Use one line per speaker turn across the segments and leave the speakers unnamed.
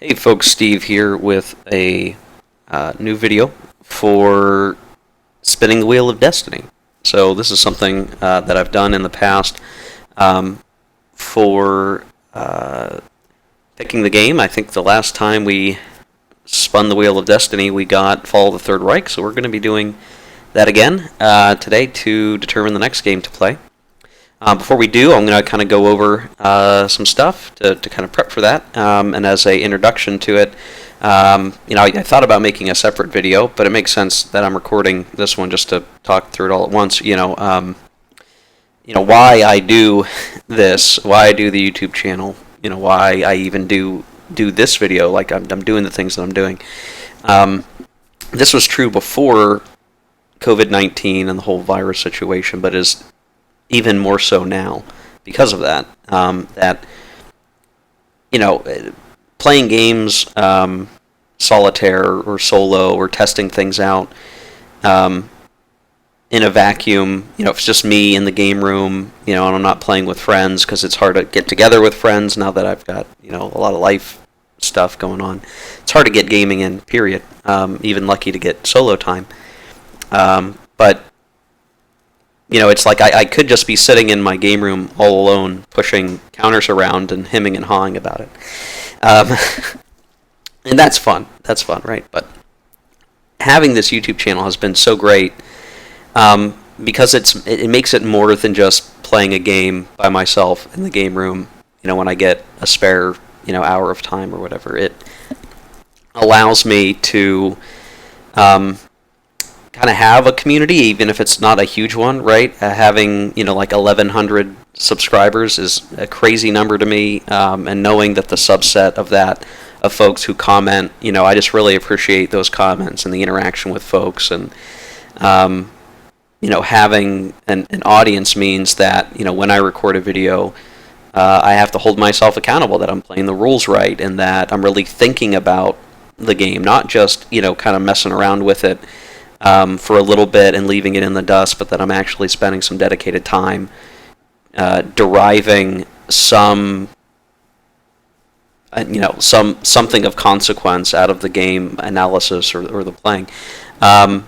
Hey folks, Steve here with a new video for Spinning the Wheel of Destiny. So this is something that I've done in the past for picking the game. I think the last time we spun the Wheel of Destiny we got Fall of the Third Reich, so we're going to be doing that again today to determine the next game to play. Before we do, I'm going to kind of go over some stuff to kind of prep for that, and as a introduction to it, I thought about making a separate video, but it makes sense that I'm recording this one just to talk through it all at once. Why I do this, why I do the YouTube channel, why I even do this video, like I'm doing the things that I'm doing. This was true before COVID-19 and the whole virus situation, but is even more so now because of that. Playing games, solitaire or solo, or testing things out in a vacuum. If it's just me in the game room, and I'm not playing with friends because it's hard to get together with friends now that I've got a lot of life stuff going on. It's hard to get gaming in. Period. Even lucky to get solo time. But it's like I could just be sitting in my game room all alone, pushing counters around and hemming and hawing about it. And that's fun. That's fun, right? But having this YouTube channel has been so great because it makes it more than just playing a game by myself in the game room, when I get a spare, hour of time or whatever. It allows me to kind of have a community, even if it's not a huge one, right? Having, like 1,100 subscribers is a crazy number to me, and knowing that the subset of that, of folks who comment, I just really appreciate those comments and the interaction with folks, and, having an audience means that, when I record a video, I have to hold myself accountable that I'm playing the rules right, and that I'm really thinking about the game, not just, kind of messing around with it for a little bit and leaving it in the dust, but that I'm actually spending some dedicated time deriving something of consequence out of the game analysis or the playing. And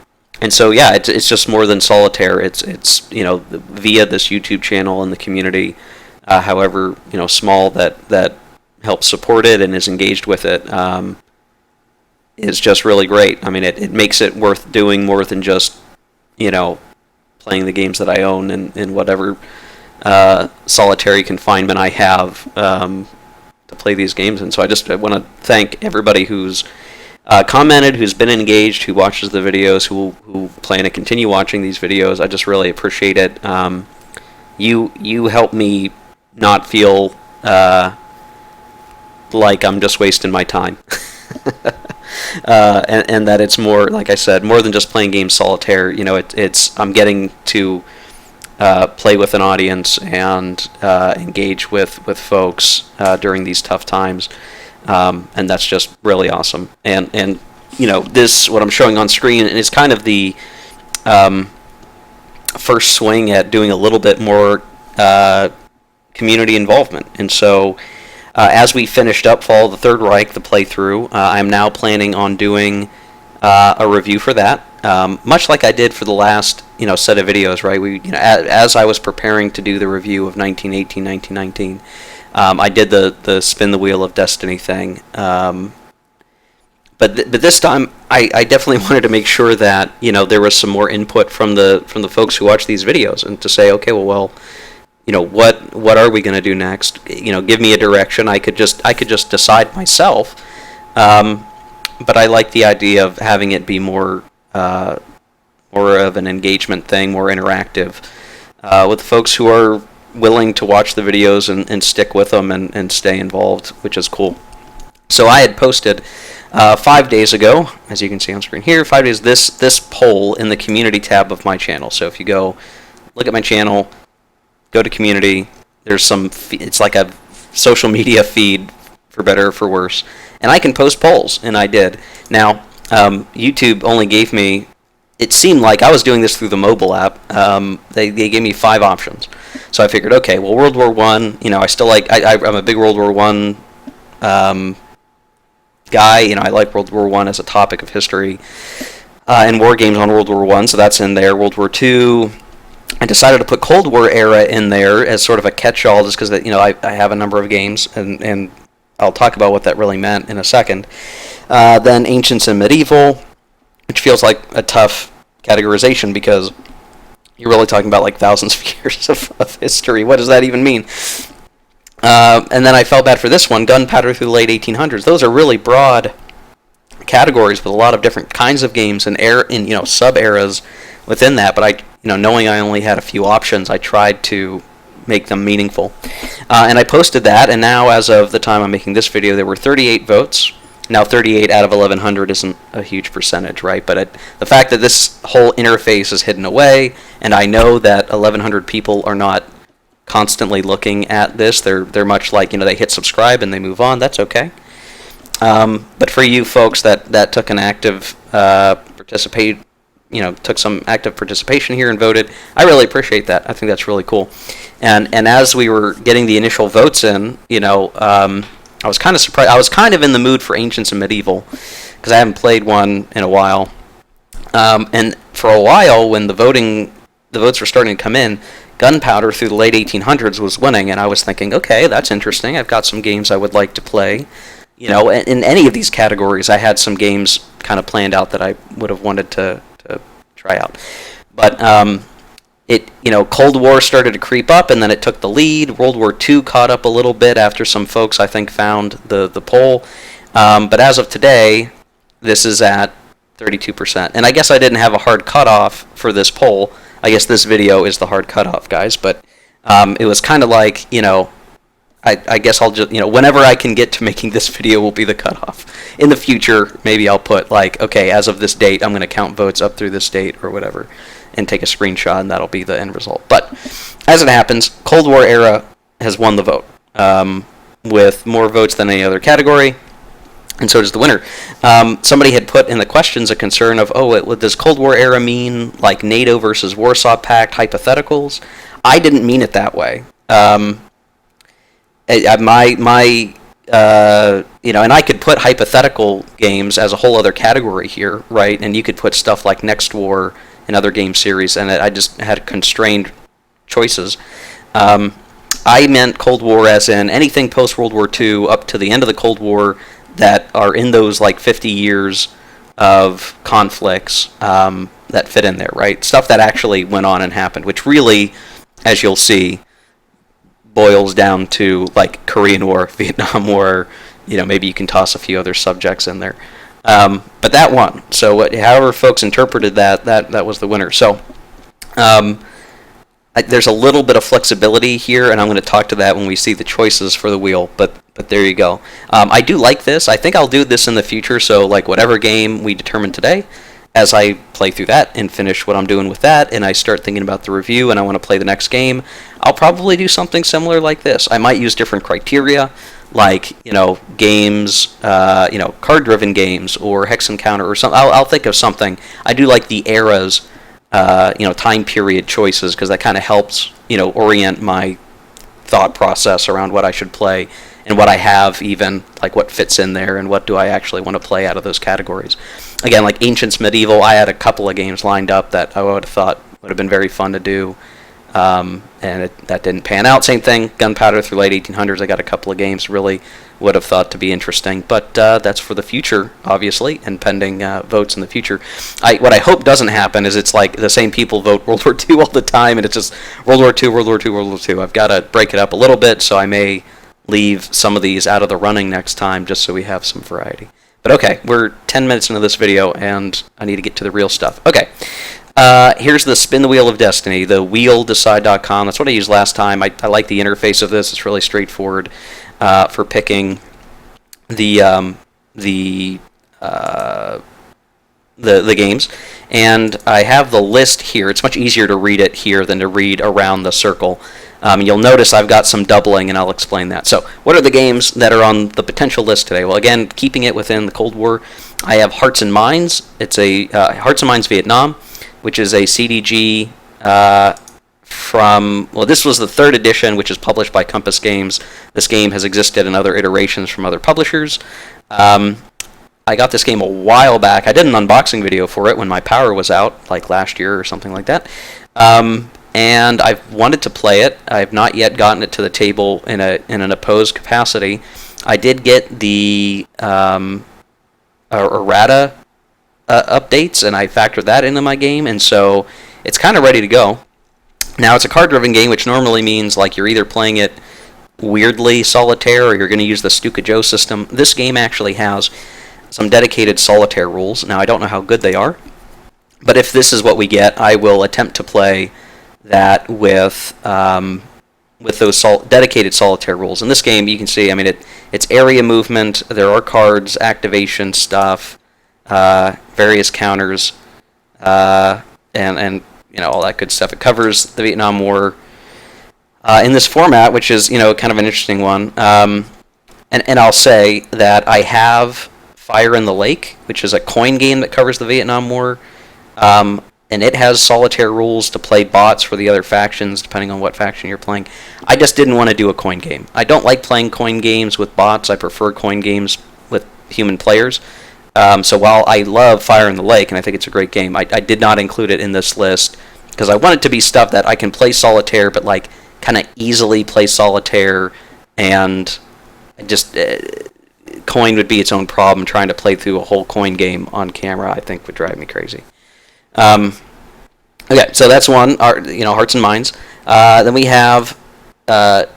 so it's just more than solitaire. It's via this YouTube channel and the community, however small that helps support it and is engaged with it. Is just really great. I mean, it makes it worth doing more than just, playing the games that I own in whatever solitary confinement I have to play these games. And so I want to thank everybody who's commented, who's been engaged, who watches the videos, who plan to continue watching these videos. I just really appreciate it. You help me not feel like I'm just wasting my time. And that it's more, like I said, more than just playing games solitaire. I'm getting to play with an audience and engage with folks during these tough times, and that's just really awesome. And this, what I'm showing on screen, is kind of the first swing at doing a little bit more community involvement. And so as we finished up Fall of the Third Reich, the playthrough, I'm now planning on doing a review for that, much like I did for the last set of videos. Right, as I was preparing to do the review of 1918, 1919, I did the Spin the Wheel of Destiny thing. But this time, I definitely wanted to make sure that there was some more input from the folks who watch these videos, and to say, okay, well. What are we going to do next? Give me a direction. I could just decide myself, but I like the idea of having it be more of an engagement thing, more interactive, with folks who are willing to watch the videos and stick with them and stay involved, which is cool. So I had posted 5 days ago, as you can see on screen here, 5 days, this poll in the community tab of my channel. So if you go look at my channel, go to community, there's it's like a social media feed, for better or for worse, and I can post polls, and I did. Now, YouTube only gave me, it seemed like I was doing this through the mobile app. They gave me 5 options. So I figured, okay, well, World War I, I still like, I'm a big World War I guy. I like World War One as a topic of history, and war games on World War One, so that's in there. World War Two. I decided to put Cold War era in there as sort of a catch-all, just because I have a number of games, and I'll talk about what that really meant in a second. Then Ancients and Medieval, which feels like a tough categorization because you're really talking about like thousands of years of history. What does that even mean? And then I felt bad for this one, Gunpowder through the late 1800s. Those are really broad categories with a lot of different kinds of games and sub-eras within that. But knowing I only had a few options, I tried to make them meaningful. And I posted that, and now as of the time I'm making this video, there were 38 votes. Now 38 out of 1,100 isn't a huge percentage, right? But the fact that this whole interface is hidden away, and I know that 1,100 people are not constantly looking at this. They're much like, they hit subscribe and they move on. That's okay. But for you folks that took an active took some active participation here and voted, I really appreciate that. I think that's really cool. And as we were getting the initial votes in, I was kind of surprised. I was kind of in the mood for Ancients and Medieval because I haven't played one in a while. And for a while, when the votes were starting to come in, Gunpowder through the late 1800s was winning, and I was thinking, okay, that's interesting. I've got some games I would like to play. In any of these categories, I had some games kind of planned out that I would have wanted to try out. But Cold War started to creep up, and then it took the lead. World War II caught up a little bit after some folks, I think, found the poll. But as of today, this is at 32%. And I guess I didn't have a hard cutoff for this poll. I guess this video is the hard cutoff, guys. But it was kind of like, I guess I'll just, whenever I can get to making this video will be the cutoff. In the future, maybe I'll put, like, okay, as of this date, I'm going to count votes up through this date or whatever, and take a screenshot, and that'll be the end result. But as it happens, Cold War era has won the vote, with more votes than any other category, and so does the winner. Somebody had put in the questions a concern of, does Cold War era mean like NATO versus Warsaw Pact hypotheticals? I didn't mean it that way. And I could put hypothetical games as a whole other category here, right? And you could put stuff like Next War and other game series, and I just had constrained choices. I meant Cold War as in anything post-World War II up to the end of the Cold War that are in those like 50 years of conflicts that fit in there, right? Stuff that actually went on and happened, which really, as you'll see, boils down to like Korean War, Vietnam War, maybe you can toss a few other subjects in there. But that won. So however folks interpreted that was the winner. So there's a little bit of flexibility here, and I'm going to talk to that when we see the choices for the wheel, but there you go. I do like this. I think I'll do this in the future, so like whatever game we determine today, as I play through that and finish what I'm doing with that, and I start thinking about the review and I want to play the next game, I'll probably do something similar like this. I might use different criteria, like, games, card-driven games, or Hex Encounter, or something. I'll think of something. I do like the eras, time period choices, because that kind of helps, orient my thought process around what I should play, and what I have even, like what fits in there, and what do I actually want to play out of those categories. Again, like Ancients, Medieval, I had a couple of games lined up that I would have thought would have been very fun to do, and that didn't pan out. Same thing, Gunpowder through late 1800s, I got a couple of games really would have thought to be interesting, but that's for the future, obviously, and pending votes in the future. What I hope doesn't happen is it's like the same people vote World War II all the time, and it's just World War II, World War II, World War II. I've got to break it up a little bit, so I may leave some of these out of the running next time, just so we have some variety. But okay, we're 10 minutes into this video, and I need to get to the real stuff. Okay, here's the Spin the Wheel of Destiny, the wheeldecide.com. That's what I used last time. I like the interface of this. It's really straightforward for picking the games. And I have the list here. It's much easier to read it here than to read around the circle. You'll notice I've got some doubling, and I'll explain that. So, what are the games that are on the potential list today? Well, again, keeping it within the Cold War, I have Hearts and Minds. It's a Hearts and Minds Vietnam, which is a CDG this was the third edition, which is published by Compass Games. This game has existed in other iterations from other publishers. I got this game a while back. I did an unboxing video for it when my power was out, like last year or something like that. And I've wanted to play it. I've not yet gotten it to the table in an opposed capacity. I did get the errata updates, and I factored that into my game, and so it's kind of ready to go. Now, it's a card-driven game, which normally means like you're either playing it weirdly solitaire or you're going to use the Stuka Joe system. This game actually has some dedicated solitaire rules. Now, I don't know how good they are, but if this is what we get, I will attempt to play that with those dedicated solitaire rules. In this game, you can see, I mean, it's area movement, there are cards, activation stuff, various counters, and you know, all that good stuff. It covers the Vietnam War in this format, which is, you know, kind of an interesting one. And I'll say that I have Fire in the Lake, which is a coin game that covers the Vietnam War, and it has solitaire rules to play bots for the other factions, depending on what faction you're playing. I just didn't want to do a coin game. I don't like playing coin games with bots. I prefer coin games with human players. So while I love Fire in the Lake, and I think it's a great game, I did not include it in this list because I want it to be stuff that I can play solitaire, but like kind of easily play solitaire, and just coin would be its own problem. Trying to play through a whole coin game on camera, I think, would drive me crazy. Okay, so that's one. Hearts and Minds. Then we have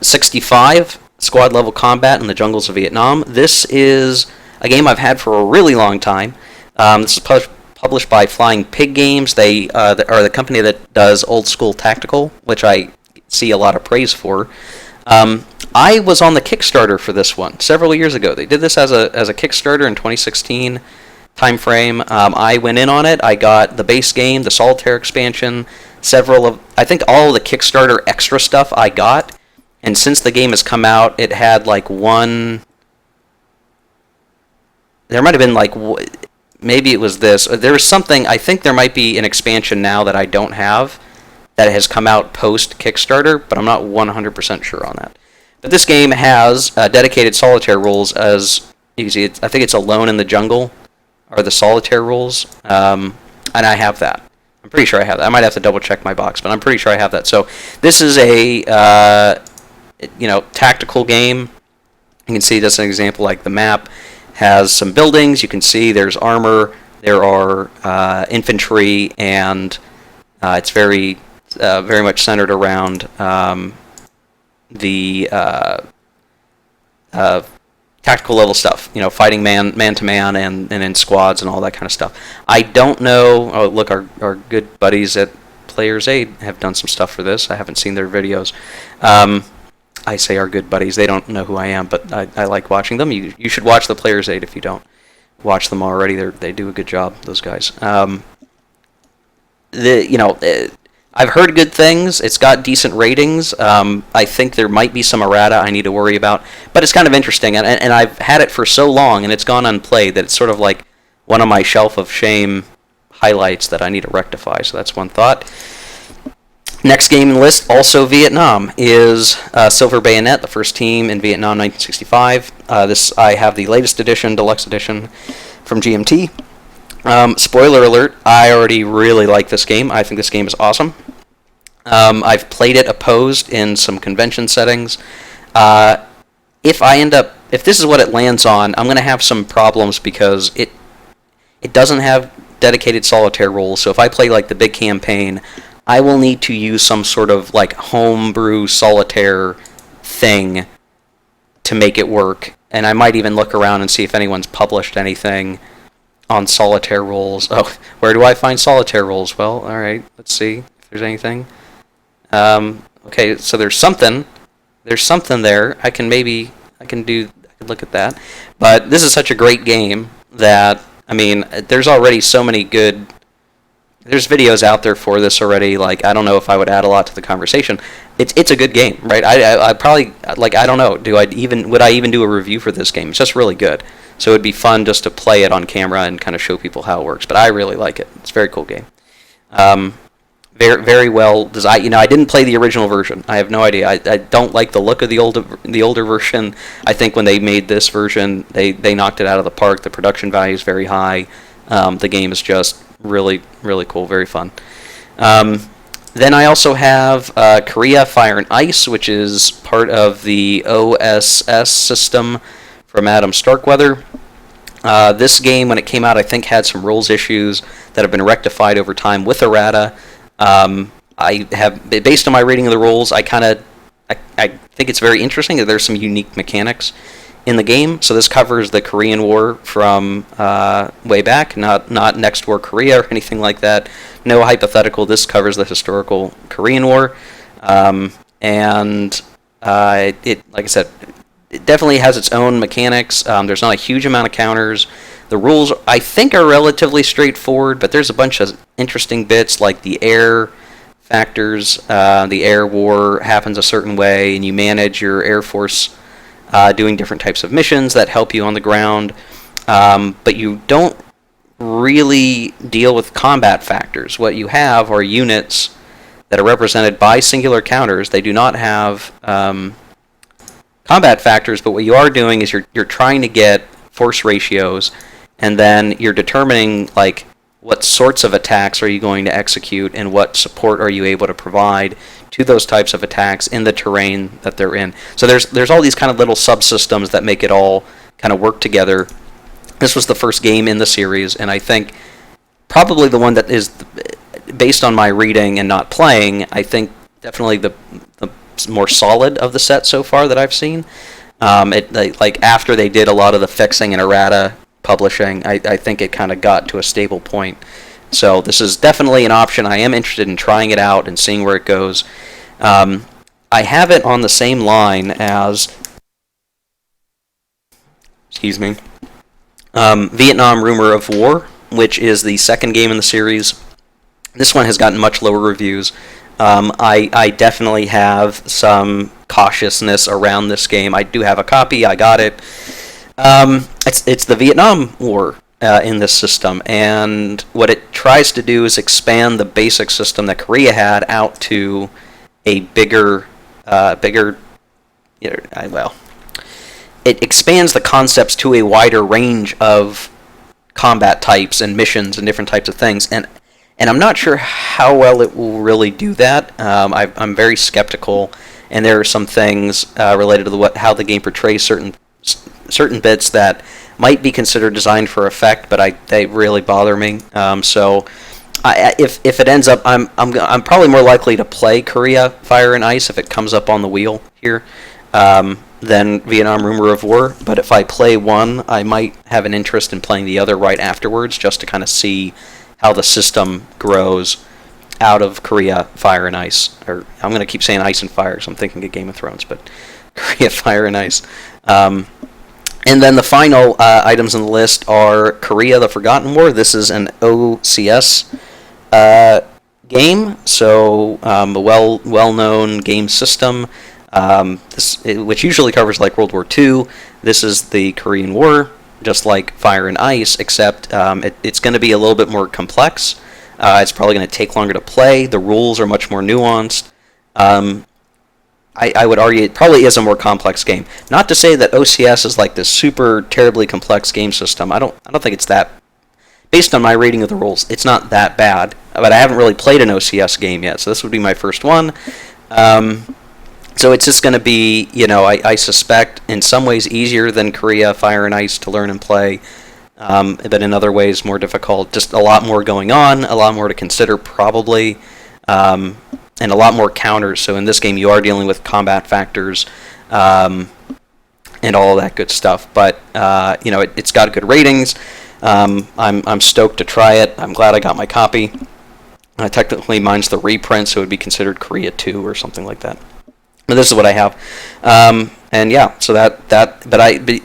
65 Squad Level Combat in the Jungles of Vietnam. This is a game I've had for a really long time. This is published by Flying Pig Games. They are the company that does Old School Tactical, which I see a lot of praise for. I was on the Kickstarter for this one several years ago. They did this as a Kickstarter in 2016 time frame. I went in on it. I got the base game, the Solitaire expansion, I think all of the Kickstarter extra stuff I got. And since the game has come out, it had like one... There might have been like... Maybe it was this. There was something... I think there might be an expansion now that I don't have that has come out post-Kickstarter, but I'm not 100% sure on that. But this game has dedicated solitaire rules, as you can see. I think it's Alone in the Jungle are the solitaire rules, and I have that. I'm pretty sure I have that. I might have to double-check my box, but I'm pretty sure I have that. So this is a tactical game. You can see just an example, like the map has some buildings. You can see there's armor, there are infantry, and it's very much centered around the tactical level stuff, fighting man to man and in squads and all that kind of stuff. I don't know. Oh, look, our good buddies at Players Aid have done some stuff for this. I haven't seen their videos. I say our good buddies. They don't know who I am, but I like watching them. You should watch the Players Aid if you don't watch them already. They do a good job, those guys. I've heard good things. It's got decent ratings. I think there might be some errata I need to worry about, but it's kind of interesting, and I've had it for so long, and it's gone unplayed that it's sort of like one of my shelf of shame highlights that I need to rectify. So that's one thought. Next game in the list, also Vietnam, is Silver Bayonet, the first team in Vietnam 1965. I have the latest edition, deluxe edition, from GMT. Spoiler alert, I already really like this game. I think this game is awesome. I've played it opposed in some convention settings. If this is what it lands on, I'm going to have some problems because it doesn't have dedicated solitaire rules. So if I play like the big campaign, I will need to use some sort of like homebrew solitaire thing to make it work. And I might even look around and see if anyone's published anything on solitaire rules. Oh, where do I find solitaire rules? Well, all right, let's see if there's anything. Okay, so there's something there. I can look at that. But this is such a great game that, I mean, there's already so many good... There's videos out there for this already. Like, I don't know if I would add a lot to the conversation. It's a good game, right? I probably, like, I don't know. Would I even do a review for this game? It's just really good. So it'd be fun just to play it on camera and kind of show people how it works. But I really like it. It's a very cool game. very very well designed. I didn't play the original version. I have no idea. I don't like the look of the older version. I think when they made this version, they knocked it out of the park. The production value is very high. The game is just really really cool, very fun. Then I also have Korea Fire and Ice, which is part of the OSS system from Adam Starkweather. This game, when it came out, I think had some rules issues that have been rectified over time with errata. I have, based on my reading of the rules, I think it's very interesting that there's some unique mechanics in the game. So this covers the Korean War from way back, not next war Korea or anything like that. No hypothetical. This covers the historical Korean War, and it, like I said, it definitely has its own mechanics. There's not a huge amount of counters. The rules, I think, are relatively straightforward, but there's a bunch of interesting bits like the air factors. The air war happens a certain way, and you manage your air force doing different types of missions that help you on the ground. But you don't really deal with combat factors. What you have are units that are represented by singular counters. They do not have combat factors, but what you are doing is you're trying to get force ratios, and then you're determining like what sorts of attacks are you going to execute and what support are you able to provide to those types of attacks in the terrain that they're in. So there's all these kind of little subsystems that make it all kind of work together. This was the first game in the series, and I think probably the one that is, based on my reading and not playing, I think definitely the more solid of the set so far that I've seen. Like after they did a lot of the fixing and errata publishing, I think it kind of got to a stable point. So this is definitely an option. I am interested in trying it out and seeing where it goes. I have it on the same line as, Vietnam Rumor of War, which is the second game in the series. This one has gotten much lower reviews. I definitely have some cautiousness around this game. I do have a copy. I got it. It's the Vietnam War in this system, and what it tries to do is expand the basic system that Korea had out to a bigger. It expands the concepts to a wider range of combat types and missions and different types of things, and I'm not sure how well it will really do that. I'm very skeptical, and there are some things related to how the game portrays certain bits that might be considered designed for effect, but they really bother me. So if it ends up, I'm probably more likely to play Korea Fire and Ice if it comes up on the wheel here than Vietnam Rumor of War. But if I play one, I might have an interest in playing the other right afterwards, just to kind of see how the system grows out of Korea Fire and Ice. Or I'm going to keep saying Ice and Fire because I'm thinking of Game of Thrones, but Korea Fire and Ice. And then the final items on the list are Korea the Forgotten War. This is an OCS game, so a well-known game system, which usually covers like World War II. This is the Korean War, just like Fire and Ice, except it's going to be a little bit more complex. It's probably going to take longer to play. The rules are much more nuanced. I would argue it probably is a more complex game. Not to say that OCS is like this super terribly complex game system. I don't think it's that. Based on my reading of the rules, it's not that bad. But I haven't really played an OCS game yet, so this would be my first one. So it's just going to be, I suspect in some ways easier than Korea Fire and Ice to learn and play, but in other ways more difficult. Just a lot more going on, a lot more to consider probably. And a lot more counters. So in this game, you are dealing with combat factors and all that good stuff. But it's got good ratings. I'm stoked to try it. I'm glad I got my copy. Technically, mine's the reprint, so it would be considered Korea 2 or something like that. But this is what I have. And yeah, so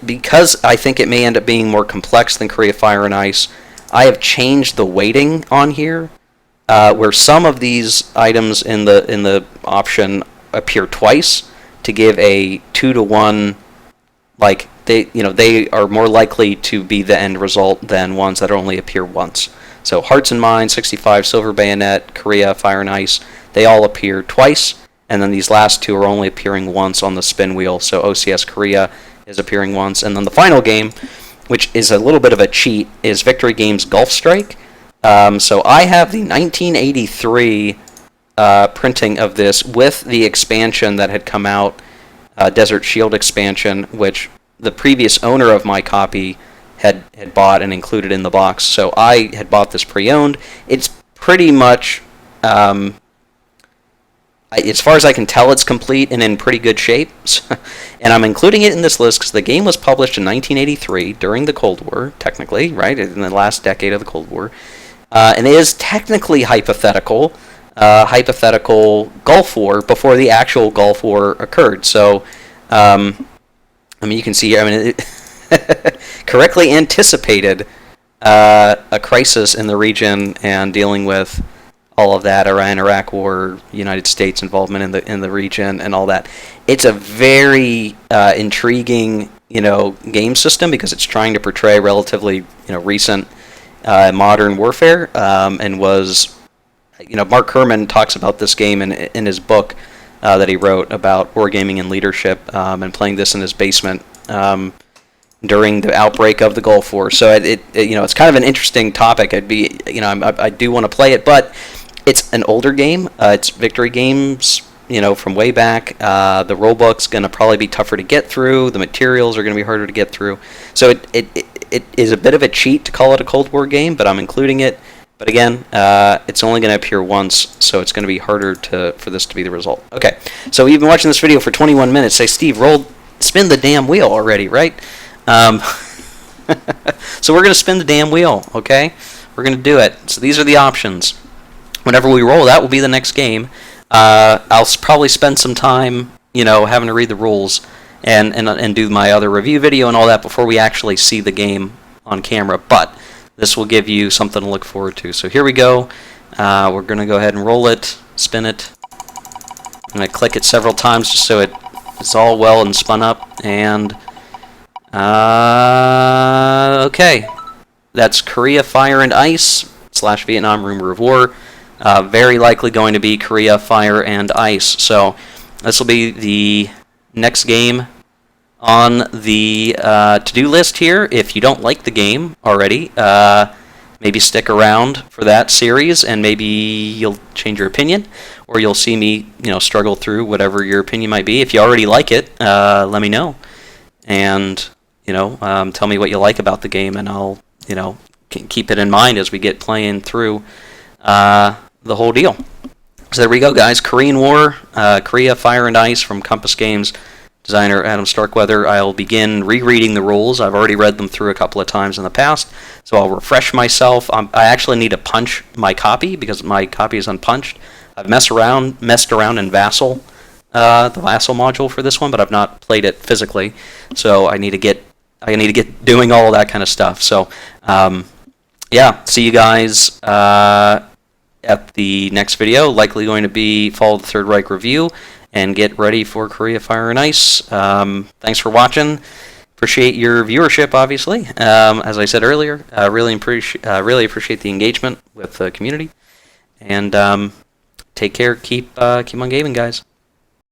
because I think it may end up being more complex than Korea Fire and Ice, I have changed the weighting on here. Where some of these items in the option appear twice to give a 2-to-1, they are more likely to be the end result than ones that only appear once. So Hearts and Minds, 65, Silver Bayonet, Korea, Fire and Ice, they all appear twice, and then these last two are only appearing once on the spin wheel. So OCS Korea is appearing once, and then the final game, which is a little bit of a cheat, is Victory Games Gulf Strike. So I have the 1983 printing of this with the expansion that had come out, Desert Shield expansion, which the previous owner of my copy had bought and included in the box. So I had bought this pre-owned. It's pretty much, as far as I can tell, it's complete and in pretty good shape. And I'm including it in this list because the game was published in 1983 during the Cold War, technically, right, in the last decade of the Cold War. And it is technically hypothetical Gulf War before the actual Gulf War occurred. So, you can see here, it correctly anticipated a crisis in the region and dealing with all of that, Iran-Iraq War, United States involvement in the region, and all that. It's a very intriguing, game system because it's trying to portray relatively, recent modern warfare, and was, Mark Herman talks about this game in his book that he wrote about wargaming and leadership, and playing this in his basement during the outbreak of the Gulf War. So it's kind of an interesting topic. I do want to play it, but it's an older game. It's Victory Games, from way back. The rulebook's going to probably be tougher to get through. The materials are going to be harder to get through. So it is a bit of a cheat to call it a Cold War game, but I'm including it. But again, it's only going to appear once, so it's going to be harder for this to be the result. Okay, so you've been watching this video for 21 minutes. Say, Steve, spin the damn wheel already, right? So we're going to spin the damn wheel, okay? We're going to do it. So these are the options. Whenever we roll, that will be the next game. I'll probably spend some time, having to read the rules and do my other review video and all that before we actually see the game on camera. But this will give you something to look forward to. So here we go. We're going to go ahead and roll it, spin it. I'm going to click it several times just so it's all well and spun up. And okay, that's Korea, Fire and Ice / Vietnam Rumor of War. Very likely going to be Korea, Fire and Ice. So this will be the next game on the to-do list here. If you don't like the game already, maybe stick around for that series, and maybe you'll change your opinion, or you'll see me, struggle through whatever your opinion might be. If you already like it, let me know, and tell me what you like about the game, and I'll keep it in mind as we get playing through the whole deal. So there we go, guys. Korean War, Korea, Fire and Ice from Compass Games. Designer Adam Starkweather. I'll begin rereading the rules. I've already read them through a couple of times in the past, so I'll refresh myself. I actually need to punch my copy because my copy is unpunched. I've messed around in Vassal, the Vassal module for this one, but I've not played it physically. So I need to get doing all of that kind of stuff. So yeah, see you guys at the next video. Likely going to be Fall of the Third Reich review. And get ready for Korea, Fire and Ice. Thanks for watching. Appreciate your viewership, obviously. As I said earlier, really appreciate the engagement with the community. And take care. Keep on gaming, guys.